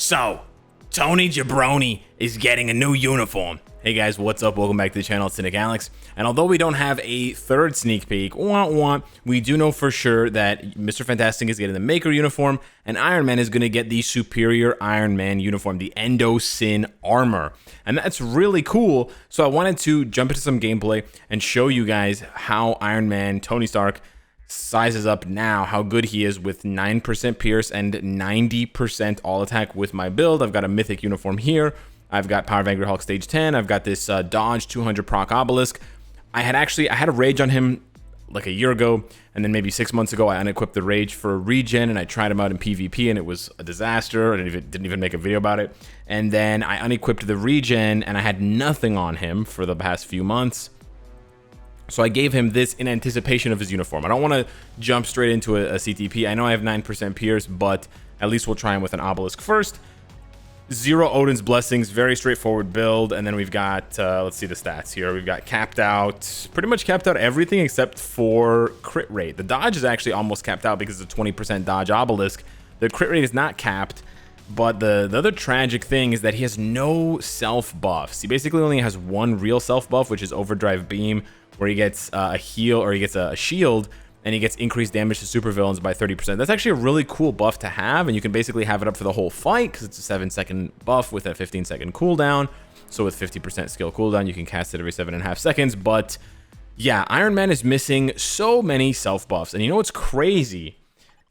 So, Tony Jabroni is getting a new uniform. Hey guys, what's up? Welcome back to the channel. It's Cynicalex. And although we don't have a third sneak peek, we do know for sure that Mr. Fantastic is getting the Maker uniform, and Iron Man is going to get the superior Iron Man uniform, the Endo-Sin armor. And that's really cool. So I wanted to jump into some gameplay and show you guys how Iron Man, Tony Stark, sizes up now, how good he is with 9% pierce and 90% all attack with my build. I've got a mythic uniform here. I've got Power Vanguard Hulk stage 10. I've got this dodge 200 proc obelisk. I had a rage on him like a year ago, and then maybe 6 months ago I unequipped the rage for a regen, and I tried him out in PvP, and it was a disaster. I didn't even make a video about it. And then I unequipped the regen, and I had nothing on him for the past few months. So I gave him this in anticipation of his uniform. I don't want to jump straight into a CTP. I know I have 9% pierce, but at least we'll try him with an obelisk first. 0 Odin's Blessings, very straightforward build. And then we've got, let's see the stats here. We've got capped out, pretty much capped out everything except for crit rate. The dodge is actually almost capped out because it's a 20% dodge obelisk. The crit rate is not capped. But the other tragic thing is that he has no self buffs. He basically only has one real self buff, which is Overdrive Beam, where he gets a heal, or he gets a shield, and he gets increased damage to supervillains by 30%. That's actually a really cool buff to have, and you can basically have it up for the whole fight because it's a 7-second buff with a 15-second cooldown. So with 50% skill cooldown, you can cast it every 7.5 seconds. But yeah, Iron Man is missing so many self buffs, and you know what's crazy?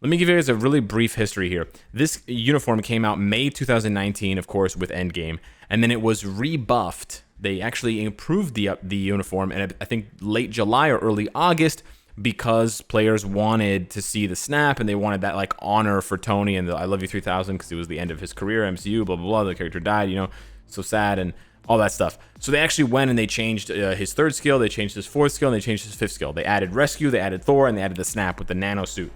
Let me give you guys a really brief history here. This uniform came out May 2019, of course, with Endgame, and then it was rebuffed. They actually improved the uniform, and I think late July or early August, because players wanted to see the snap, and they wanted that like honor for Tony and the I Love You 3000 because it was the end of his career, MCU, blah, blah, blah. The character died, you know, so sad and all that stuff. So they actually went and they changed his third skill, they changed his fourth skill, and they changed his fifth skill. They added Rescue, they added Thor, and they added the snap with the nano suit.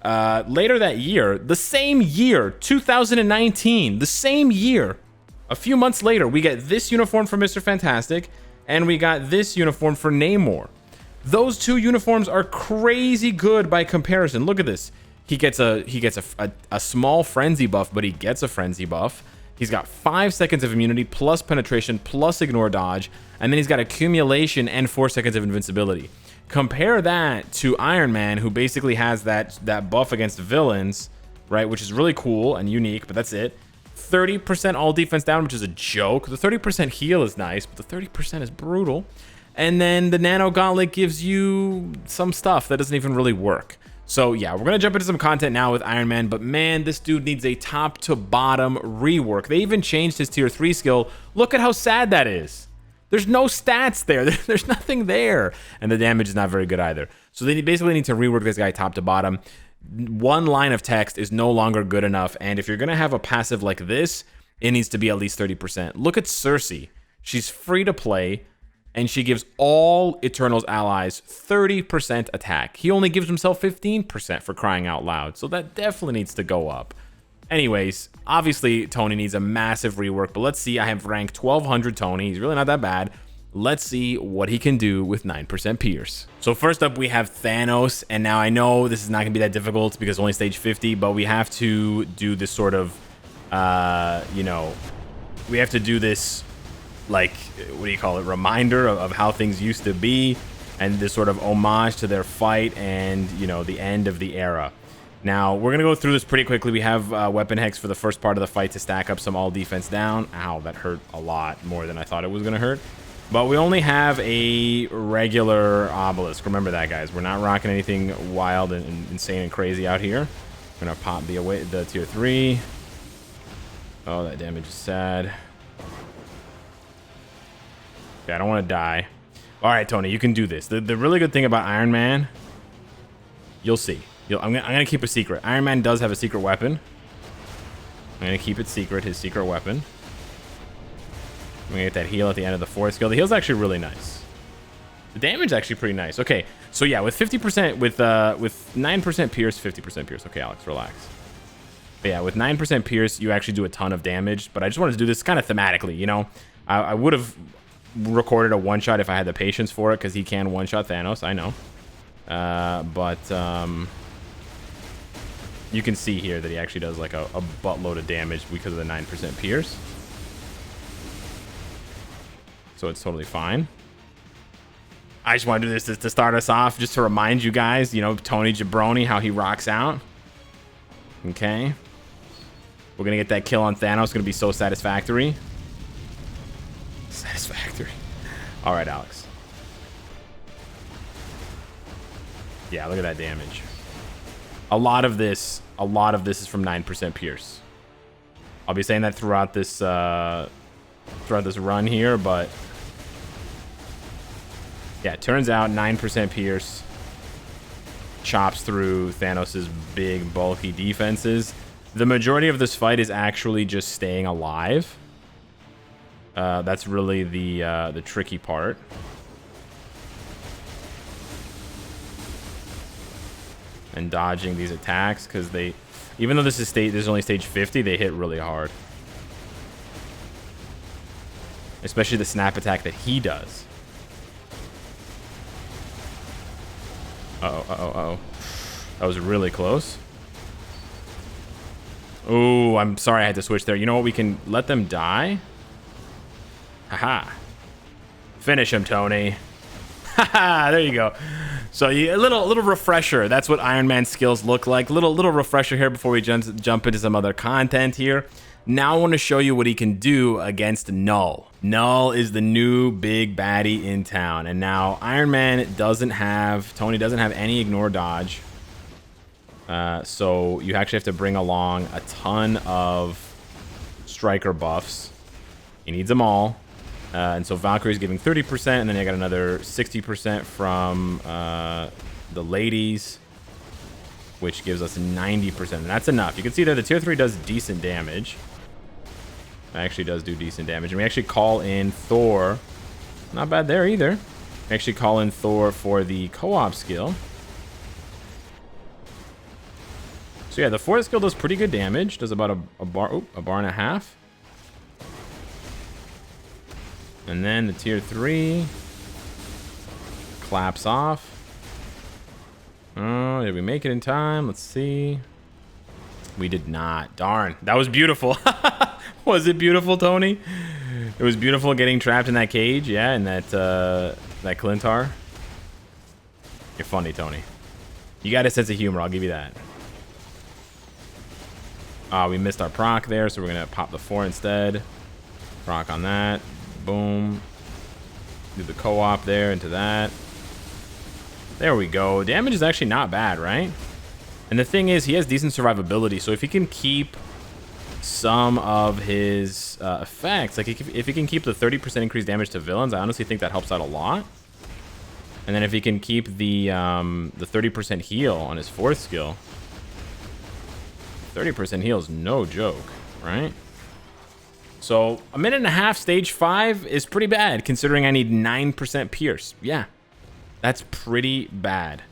Later that year, the same year, 2019, the same year, a few months later, we get this uniform for Mr. Fantastic, and we got this uniform for Namor. Those two uniforms are crazy good by comparison. Look at this. He gets a small frenzy buff, but he gets a frenzy buff. He's got 5 seconds of immunity plus penetration plus ignore dodge, and then he's got accumulation and 4 seconds of invincibility. Compare that to Iron Man, who basically has that buff against villains, right, which is really cool and unique, but that's it. 30% all defense down, which is a joke. The 30% heal is nice, but the 30% is brutal. And then the Nano Gauntlet gives you some stuff that doesn't even really work. So yeah, we're gonna jump into some content now with Iron Man, but man, this dude needs a top to bottom rework. They even changed his tier 3 skill. Look at how sad that is. There's no stats there. There's nothing there. And the damage is not very good either. So they basically need to rework this guy top to bottom. One line of text is no longer good enough. And if you're going to have a passive like this, it needs to be at least 30%. Look at Cersei. She's free to play, and she gives all Eternals allies 30% attack. He only gives himself 15% for crying out loud. So that definitely needs to go up. Anyways, obviously Tony needs a massive rework, but let's see. I have ranked 1200 Tony. He's really not that bad. Let's see what he can do with 9% pierce. So first up, we have Thanos, and now I know this is not gonna be that difficult because only stage 50, but we have to do this sort of, you know, we have to do this, like, what do you call it, reminder of how things used to be, and this sort of homage to their fight and, you know, the end of the era. Now, we're going to go through this pretty quickly. We have weapon hex for the first part of the fight to stack up some all defense down. Ow, that hurt a lot more than I thought it was going to hurt. But we only have a regular obelisk. Remember that, guys. We're not rocking anything wild and insane and crazy out here. We're going to pop the tier 3. Oh, that damage is sad. Okay, I don't want to die. All right, Tony, you can do this. The really good thing about Iron Man, you'll see. I'm gonna keep a secret. Iron Man does have a secret weapon. I'm gonna keep it secret, his secret weapon. I'm gonna get that heal at the end of the fourth skill. The heal's actually really nice. The damage is actually pretty nice. Okay, so yeah, with 50%, with 9% pierce, 50% pierce. Okay, Alex, relax. But yeah, with 9% pierce, you actually do a ton of damage. But I just wanted to do this kind of thematically, you know. I would have recorded a one-shot if I had the patience for it, because he can one-shot Thanos, I know. you can see here that he actually does like a buttload of damage because of the 9% pierce. So it's totally fine. I just want to do this to start us off, just to remind you guys, you know, Tony Jabroni, how he rocks out. Okay. We're going to get that kill on Thanos. It's going to be so satisfactory. Satisfactory. All right, Alex. Yeah, look at that damage. A lot of this is from 9% pierce. I'll be saying that throughout this run here, but yeah, it turns out 9% pierce chops through Thanos's big, bulky defenses. The majority of this fight is actually just staying alive. That's really the tricky part. And dodging these attacks, because they, even though this is only stage 50, they hit really hard. Especially the snap attack that he does. Uh-oh. That was really close. Oh, I'm sorry I had to switch there. You know what? We can let them die. Haha. Finish him, Tony. Haha, there you go. So a little refresher. That's what Iron Man's skills look like. Little refresher here before we jump into some other content here. Now I want to show you what he can do against KNULL. KNULL is the new big baddie in town. And now Iron Man doesn't have, Tony doesn't have any ignore dodge. So you actually have to bring along a ton of striker buffs. He needs them all. And so Valkyrie's giving 30%, and then I got another 60% from the ladies, which gives us 90%. And that's enough. You can see that the tier 3 does decent damage. It actually does do decent damage. And we actually call in Thor. Not bad there either. We actually call in Thor for the co-op skill. So yeah, the fourth skill does pretty good damage. Does about a bar and a half. And then the tier 3 claps off. Oh, did we make it in time? Let's see. We did not. Darn. That was beautiful. Was it beautiful, Tony? It was beautiful getting trapped in that cage. Yeah, in that Clintar. You're funny, Tony. You got a sense of humor. I'll give you that. We missed our proc there, so we're going to pop the 4 instead. Proc on that. Boom. Do the co-op there into that. There we go. Damage is actually not bad, right? And the thing is, he has decent survivability, so if he can keep some of his effects, like if he can keep the 30% increased damage to villains, I honestly think that helps out a lot. And then if he can keep the 30% heal on his fourth skill, 30% heal is no joke, right? So a minute and a half stage 5 is pretty bad, considering I need 9% pierce. Yeah, that's pretty bad.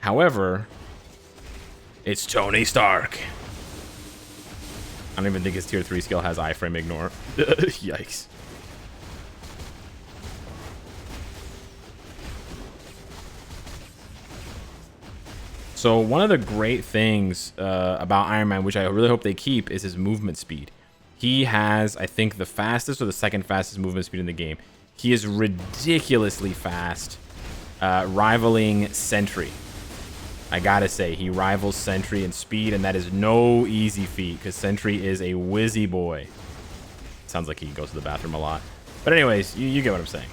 However, it's Tony Stark. I don't even think his tier 3 skill has iframe ignore. Yikes. So one of the great things about Iron Man, which I really hope they keep, is his movement speed. He has, I think, the fastest or the second fastest movement speed in the game. He is ridiculously fast, rivaling Sentry. I gotta say, he rivals Sentry in speed, and that is no easy feat, because Sentry is a whizzy boy. Sounds like he goes to the bathroom a lot. But anyways, you get what I'm saying.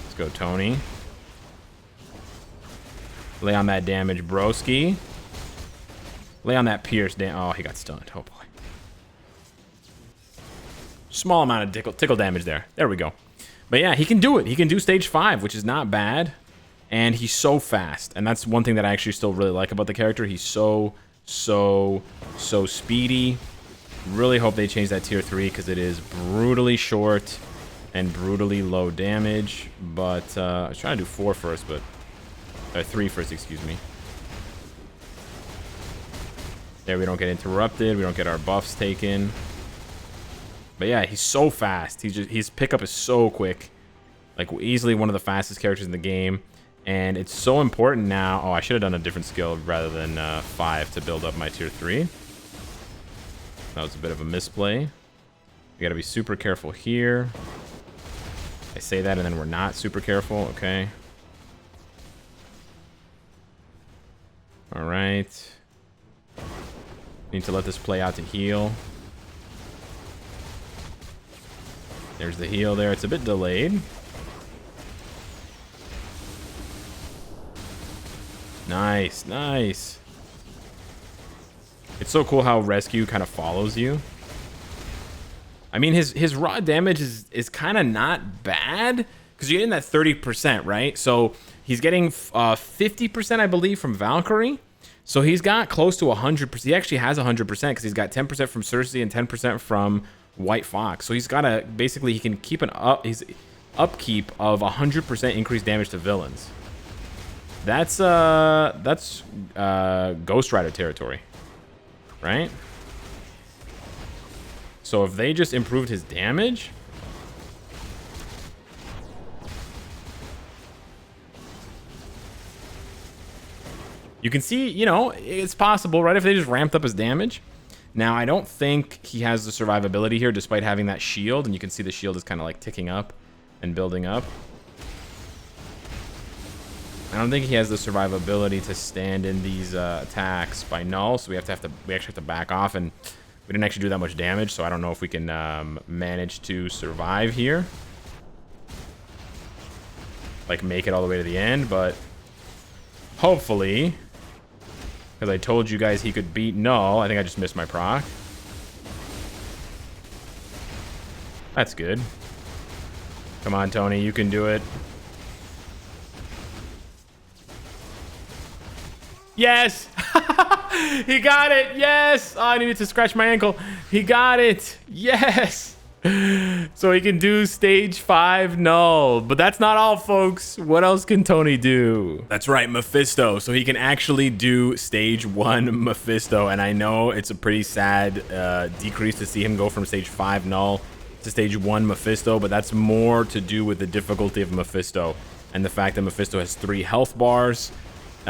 Let's go, Tony. Lay on that damage, broski. Lay on that pierce. Oh, he got stunned. Oh, boy. Small amount of tickle damage there. There we go. But yeah, he can do it. He can do stage 5, which is not bad. And he's so fast. And that's one thing that I actually still really like about the character. He's so speedy. Really hope they change that tier 3, because it is brutally short and brutally low damage. But I was trying to do 4 first, but 3 first, excuse me. There, we don't get interrupted. We don't get our buffs taken. But yeah, he's so fast. His pickup is so quick. Like, easily one of the fastest characters in the game. And it's so important now. Oh, I should have done a different skill rather than 5 to build up my tier 3. That was a bit of a misplay. We got to be super careful here. I say that and then we're not super careful. Okay. All right. Need to let this play out to heal. There's the heal there. It's a bit delayed. Nice, nice. It's so cool how rescue kind of follows you. I mean, his raw damage is kind of not bad because you're getting that 30%, right? So he's getting 50%, I believe, from Valkyrie. So he's got close to 100%. He actually has 100% because he's got 10% from Cersei and 10% from White Fox. So he's got a basically he can keep his upkeep of 100% increased damage to villains. That's Ghost Rider territory, right? So if they just improved his damage, you can see, you know, it's possible, right? If they just ramped up his damage. Now, I don't think he has the survivability here despite having that shield, and you can see the shield is kind of like ticking up and building up. I don't think he has the survivability to stand in these attacks by Knull, so we actually have to back off, and we didn't actually do that much damage, so I don't know if we can manage to survive here. Like, make it all the way to the end, but hopefully, because I told you guys he could beat Knull. I think I just missed my proc. That's good. Come on, Tony, you can do it. Yes! He got it! Yes! Oh, I needed to scratch my ankle. He got it! Yes! So he can do stage 5 Knull. But that's not all, folks. What else can Tony do? That's right, Mephisto. So he can actually do stage 1 Mephisto. And I know it's a pretty sad decrease to see him go from stage 5 Knull to stage 1 Mephisto. But that's more to do with the difficulty of Mephisto. And the fact that Mephisto has 3 health bars.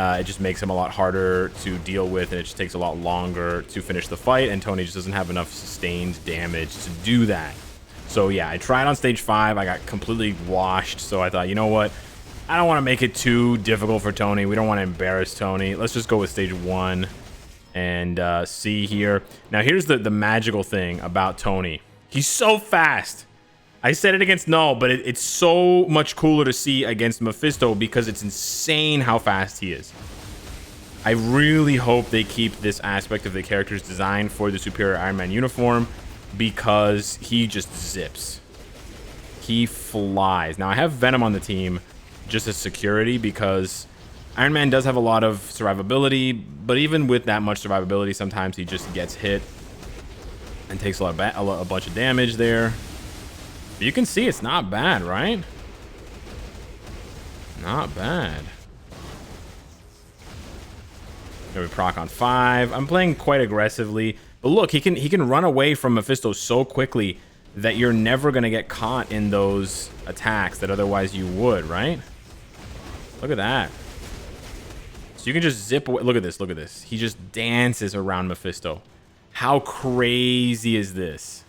It just makes him a lot harder to deal with, and it just takes a lot longer to finish the fight, and Tony just doesn't have enough sustained damage to do that. So yeah, I tried on stage 5. I got completely washed, so I thought, you know what? I don't want to make it too difficult for Tony. We don't want to embarrass Tony. Let's just go with stage 1 and see here. Now, here's the magical thing about Tony. He's so fast. I said it against Knull, but it's so much cooler to see against Mephisto because it's insane how fast he is. I really hope they keep this aspect of the character's design for the Superior Iron Man uniform because he just zips. He flies. Now, I have Venom on the team just as security because Iron Man does have a lot of survivability, but even with that much survivability, sometimes he just gets hit and takes a bunch of damage there. You can see it's not bad, right? Not bad. There we proc on 5. I'm playing quite aggressively, but look, he can run away from Mephisto so quickly that you're never gonna get caught in those attacks that otherwise you would, right? Look at that. So you can just zip away. Look at this. Look at this. He just dances around Mephisto. How crazy is this?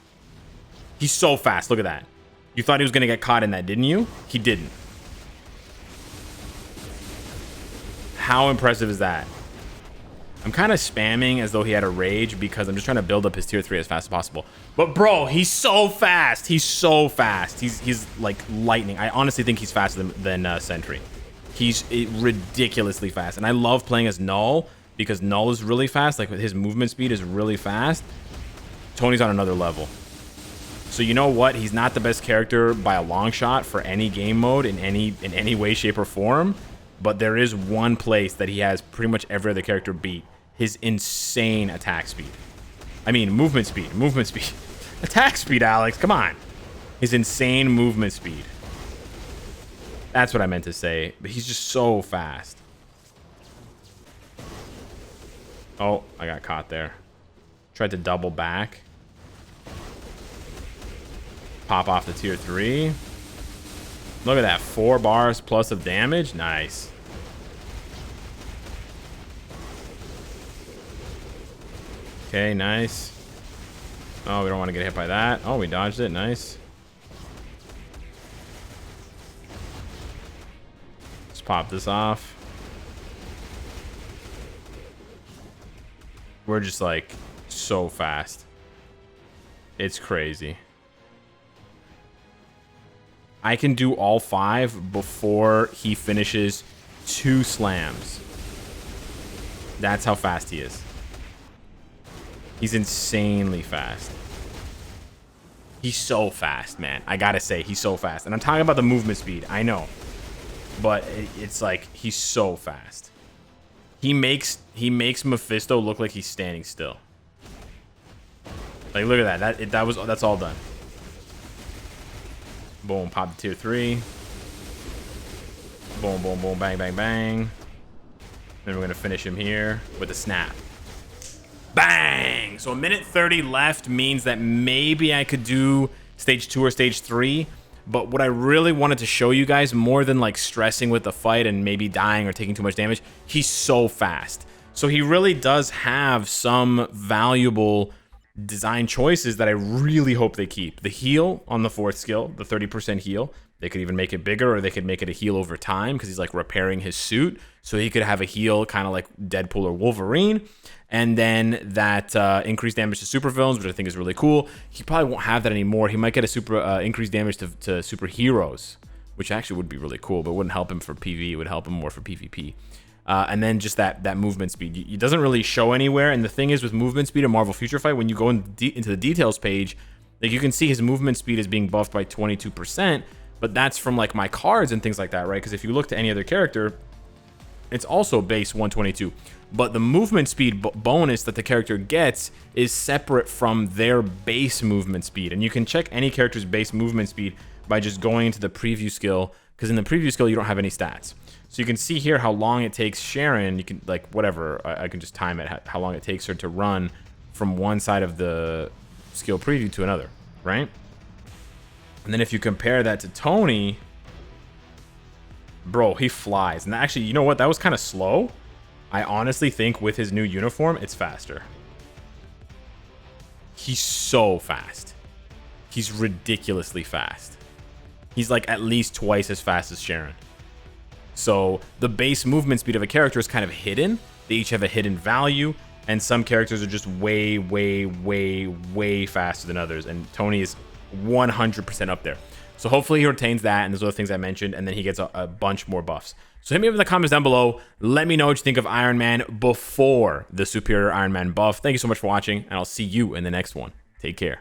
He's so fast. Look at that. You thought he was going to get caught in that, didn't you? He didn't. How impressive is that? I'm kind of spamming as though he had a rage because I'm just trying to build up his tier 3 as fast as possible. But bro, he's so fast. He's so fast. He's like lightning. I honestly think he's faster than Sentry. He's ridiculously fast. And I love playing as Knull because Knull is really fast. Like his movement speed is really fast. Tony's on another level. So you know what? He's not the best character by a long shot for any game mode in any way, shape, or form. But there is one place that he has pretty much every other character beat. His insane attack speed. I mean, movement speed. Movement speed. Attack speed, Alex. Come on. His insane movement speed. That's what I meant to say. But he's just so fast. Oh, I got caught there. Tried to double back. Pop off the tier 3. Look at that. 4 bars plus of damage. Nice. Okay, nice. Oh, we don't want to get hit by that. Oh, we dodged it. Nice. Let's pop this off. We're just like so fast. It's crazy. I can do all 5 before he finishes 2 slams. That's how fast he is. He's insanely fast. He's so fast, man. I gotta say, he's so fast. And I'm talking about the movement speed. I know. But it's like, he's so fast. He makes Mephisto look like he's standing still. Like, look at that. That's all done. Boom, pop the tier 3. Boom, boom, boom, bang, bang, bang. Then we're gonna finish him here with a snap. Bang! So 1:30 left means that maybe I could do stage 2 or stage 3. But what I really wanted to show you guys, more than like stressing with the fight and maybe dying or taking too much damage, he's so fast. So he really does have some valuable design choices that I really hope they keep. The heal on the 4th skill, the 30% heal. They could even make it bigger, or they could make it a heal over time because he's like repairing his suit. So he could have a heal kind of like Deadpool or Wolverine. And then that increased damage to supervillains, which I think is really cool. He probably won't have that anymore. He might get a super increased damage to superheroes, which actually would be really cool, but wouldn't help him for PvE. It would help him more for PvP. And then just that movement speed. It doesn't really show anywhere. And the thing is with movement speed in Marvel Future Fight, when you go into the details page, like you can see his movement speed is being buffed by 22%. But that's from like my cards and things like that, right? Because if you look to any other character, it's also base 122. But the movement speed bonus that the character gets is separate from their base movement speed. And you can check any character's base movement speed by just going into the preview skill, because in the preview skill, you don't have any stats. So you can see here how long it takes Sharon. You can, like, whatever, I can just time it, how long it takes her to run from one side of the skill preview to another, right? And then if you compare that to Tony, bro, he flies. And actually, you know what? That was kind of slow. I honestly think with his new uniform, it's faster. He's so fast. He's ridiculously fast. He's like at least twice as fast as Sharon. So the base movement speed of a character is kind of hidden. They each have a hidden value. And some characters are just way, way, way, way faster than others. And Tony is 100% up there. So hopefully he retains that and those other things I mentioned, and then he gets a bunch more buffs. So hit me up in the comments down below. Let me know what you think of Iron Man before the Superior Iron Man buff. Thank you so much for watching, and I'll see you in the next one. Take care.